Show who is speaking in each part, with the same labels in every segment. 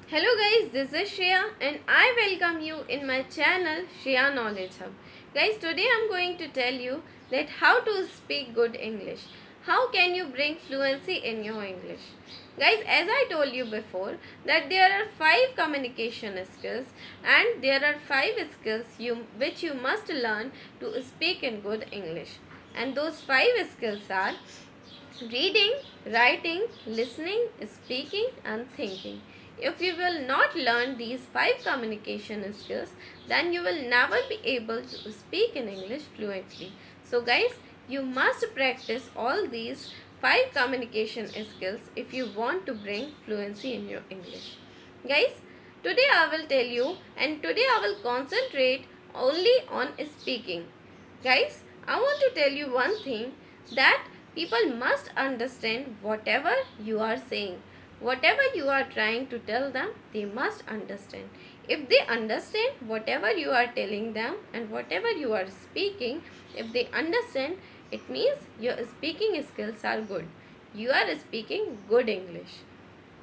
Speaker 1: Hello guys, this is Shreya and I welcome you in my channel Shreya Knowledge Hub. Guys, today I'm going to tell you that how to speak good English. How can you bring fluency in your English? Guys, as I told you before that there are 5 communication skills and there are 5 skills which you must learn to speak in good English. And those 5 skills are reading, writing, listening, speaking and thinking. If you will not learn these 5 communication skills, then you will never be able to speak in English fluently. So guys, you must practice all these 5 communication skills if you want to bring fluency in your English. Guys, today I will tell you and today I will concentrate only on speaking. Guys, I want to tell you one thing, that people must understand whatever you are saying. Whatever you are trying to tell them, they must understand. If they understand whatever you are telling them and whatever you are speaking, if they understand, it means your speaking skills are good. You are speaking good English.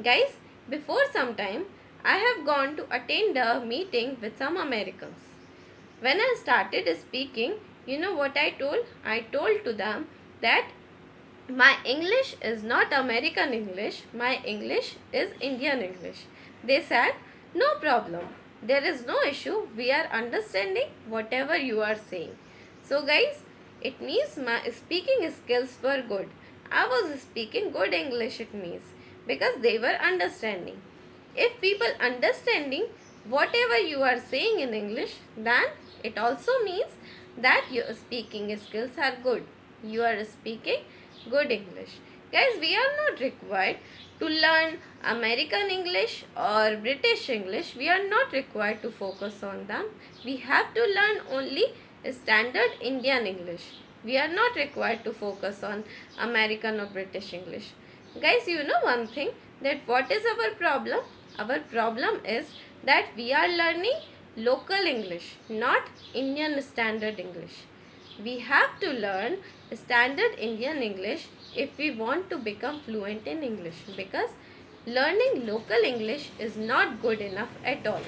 Speaker 1: Guys, before some time, I have gone to attend a meeting with some Americans. When I started speaking, you know what I told? I told to them that my English is not American English, my English is Indian English. They said, no problem, there is no issue, we are understanding whatever you are saying. So guys, it means my speaking skills were good. I was speaking good English, it means, because they were understanding. If people understanding whatever you are saying in English, then it also means that your speaking skills are good. You are speaking good English. Guys, we are not required to learn American English or British English. We are not required to focus on them. We have to learn only standard Indian English. We are not required to focus on American or British English. Guys, you know one thing, that what is our problem? Our problem is that we are learning local English, not Indian standard English. We have to learn standard Indian English if we want to become fluent in English, because learning local English is not good enough at all.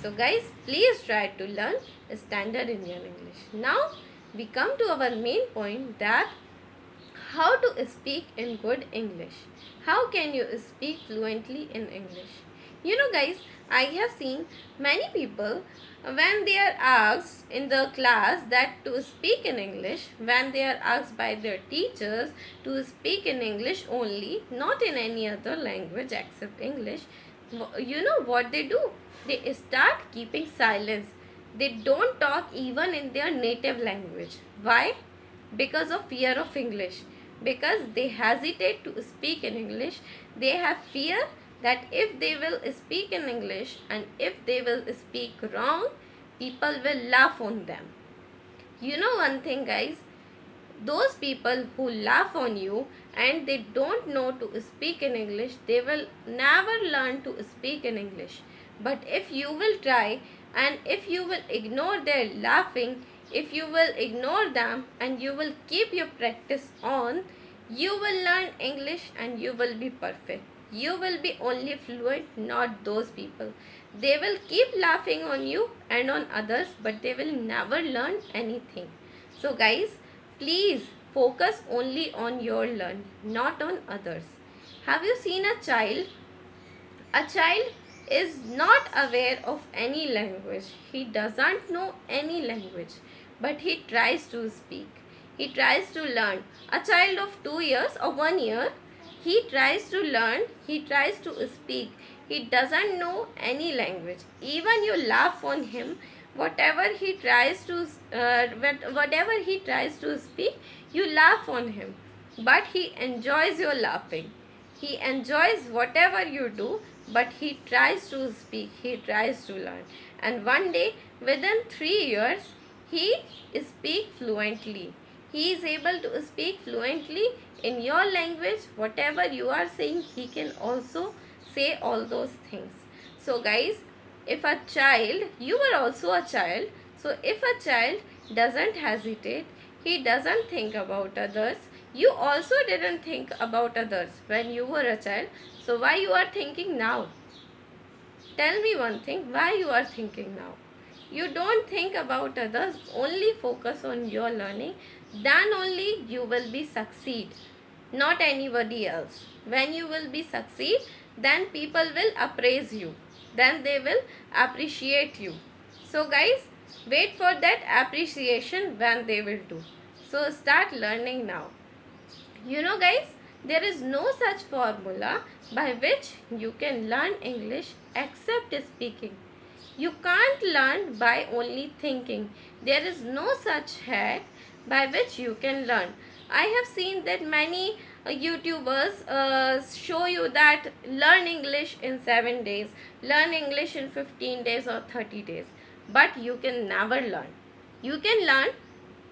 Speaker 1: So guys, please try to learn standard Indian English. Now we come to our main point, that how to speak in good English. How can you speak fluently in English? You know guys, I have seen many people, when they are asked in the class that to speak in English, when they are asked by their teachers to speak in English only, not in any other language except English, you know what they do? They start keeping silence. They don't talk even in their native language. Why? Because of fear of English. Because they hesitate to speak in English. They have fear that if they will speak in English and if they will speak wrong, people will laugh on them. You know one thing guys, those people who laugh on you and they don't know to speak in English, they will never learn to speak in English. But if you will try and if you will ignore their laughing, if you will ignore them and you will keep your practice on, you will learn English and you will be perfect. You will be only fluent, not those people. They will keep laughing on you and on others, but they will never learn anything. So guys, please focus only on your learning, not on others. Have you seen a child? A child is not aware of any language. He doesn't know any language, but he tries to speak. He tries to learn. A child of 2 years or 1 year, he tries to learn, he tries to speak. He doesn't know any language. Even you laugh on him, whatever he tries to speak, you laugh on him. But he enjoys your laughing. He enjoys whatever you do, but he tries to speak, he tries to learn. And one day, within 3 years, he speaks fluently. He is able to speak fluently in your language. Whatever you are saying, he can also say all those things. So guys, if a child, you were also a child, so if a child doesn't hesitate, he doesn't think about others, you also didn't think about others when you were a child, so why you are thinking now? Tell me one thing, why you are thinking now? You don't think about others, only focus on your learning. Then only you will be succeed, not anybody else. When you will be succeed, then people will appraise you. Then they will appreciate you. So guys, wait for that appreciation when they will do. So start learning now. You know guys, there is no such formula by which you can learn English except speaking. You can't learn by only thinking. There is no such hack by which you can learn. I have seen that many YouTubers show you that learn English in 7 days, learn English in 15 days or 30 days. But you can never learn. You can learn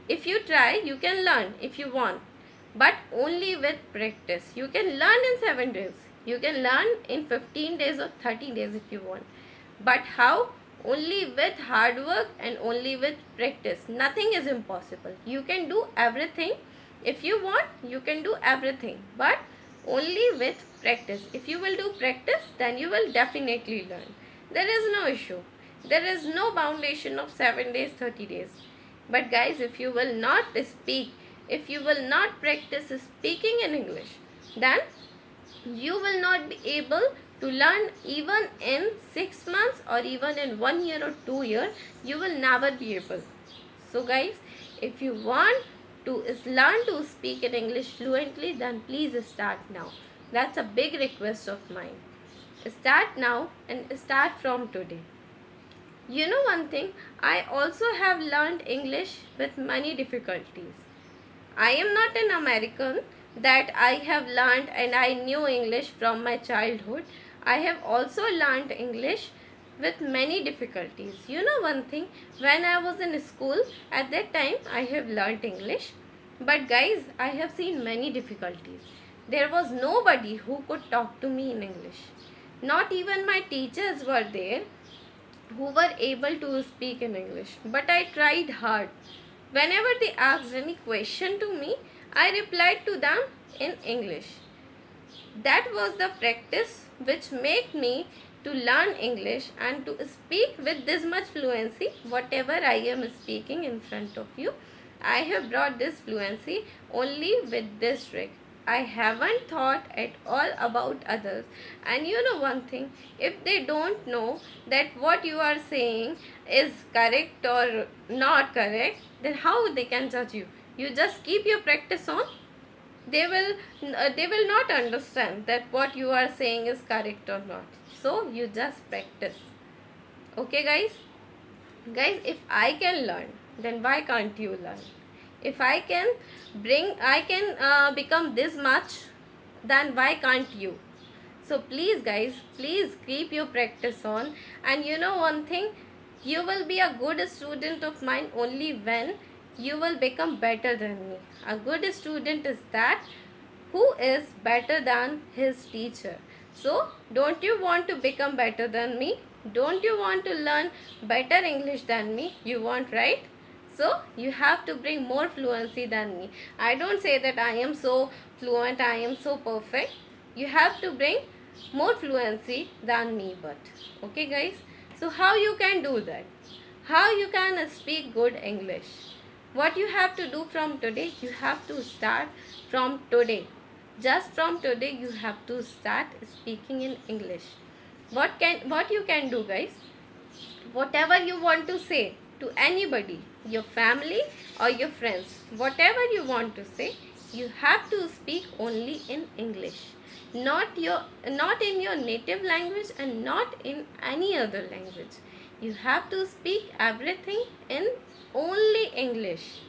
Speaker 1: if you try, you can learn if you want. But only with practice. You can learn in 7 days. You can learn in 15 days or 30 days if you want. But how? Only with hard work and only with practice. Nothing is impossible. You can do everything. If you want, you can do everything. But only with practice. If you will do practice, then you will definitely learn. There is no issue. There is no foundation of 7 days, 30 days. But guys, if you will not speak, if you will not practice speaking in English, then you will not be able to learn even in 6 months or even in 1 year or 2 years. You will never be able. So guys, if you want to learn to speak in English fluently, then please start now. That's a big request of mine. Start now and start from today. You know one thing, I also have learned English with many difficulties. I am not an American that I have learned and I knew English from my childhood. I have also learned English with many difficulties. You know one thing, when I was in school, at that time I have learned English. But guys, I have seen many difficulties. There was nobody who could talk to me in English. Not even my teachers were there who were able to speak in English. But I tried hard. Whenever they asked any question to me, I replied to them in English. That was the practice which made me to learn English and to speak with this much fluency. Whatever I am speaking in front of you, I have brought this fluency only with this trick. I haven't thought at all about others. And you know one thing, if they don't know that what you are saying is correct or not correct, then how they can judge you? You just keep your practice on. They will not understand that what you are saying is correct or not. So you just practice. Okay guys? Guys, if I can learn, then why can't you learn? If I can become this much, then why can't you? So please guys, please keep your practice on. And you know one thing, you will be a good student of mine only when you will become better than me. A good student is that who is better than his teacher. So don't you want to become better than me? Don't you want to learn better English than me? You want, right? So you have to bring more fluency than me. I don't say that I am so fluent, I am so perfect. You have to bring more fluency than me, but okay guys. So how you can do that? How you can speak good English? What you have to do from today? You have to start from today. Just from today you have to start speaking in English. What you can do guys? Whatever you want to say to anybody, your family or your friends, whatever you want to say, you have to speak only in English. Not in your native language and not in any other language. You have to speak everything in only English.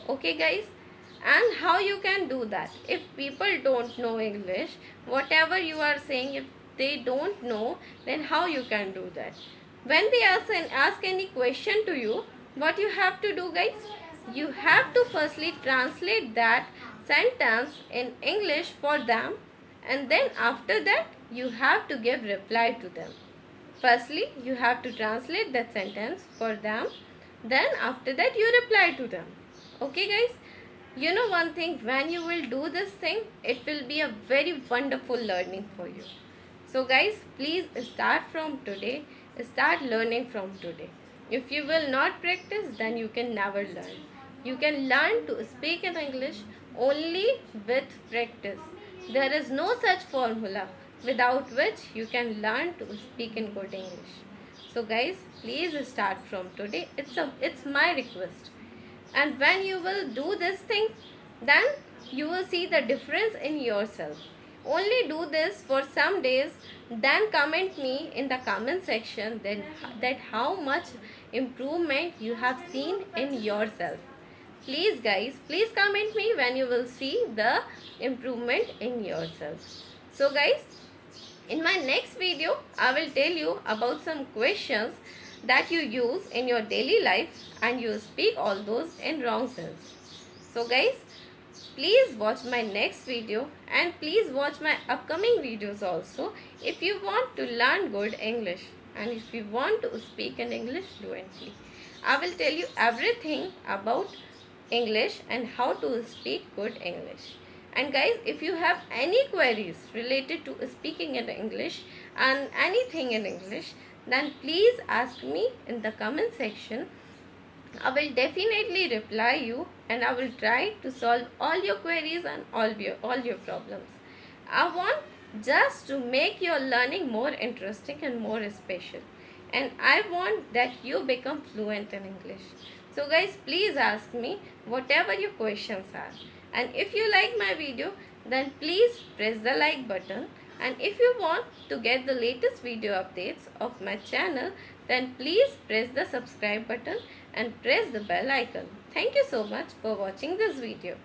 Speaker 1: Okay guys? And how you can do that? If people don't know English, whatever you are saying, if they don't know, then how you can do that? When they ask any question to you, what you have to do guys? You have to firstly translate that sentence in English for them, and then after that you have to give reply to them. Firstly you have to translate that sentence for them, then after that you reply to them. Okay guys? You know one thing, when you will do this thing, it will be a very wonderful learning for you. So guys, please start from today. Start learning from today. If you will not practice, then you can never learn. You can learn to speak in English only with practice. There is no such formula without which you can learn to speak in good English. So guys, please start from today. It's my request. And when you will do this thing, then you will see the difference in yourself. Only do this for some days, then comment me in the comment section then that how much improvement you have seen in yourself. Please guys, please comment me when you will see the improvement in yourself. So guys, in my next video, I will tell you about some questions that you use in your daily life and you speak all those in wrong sense. So guys, please watch my next video and please watch my upcoming videos also if you want to learn good English and if you want to speak in English fluently. I will tell you everything about English and how to speak good English. And guys, if you have any queries related to speaking in English and anything in English, then please ask me in the comment section. I will definitely reply you and I will try to solve all your queries and all your problems. I want just to make your learning more interesting and more special. And I want that you become fluent in English. So guys, please ask me whatever your questions are. And if you like my video, then please press the like button. And if you want to get the latest video updates of my channel, then please press the subscribe button and press the bell icon. Thank you so much for watching this video.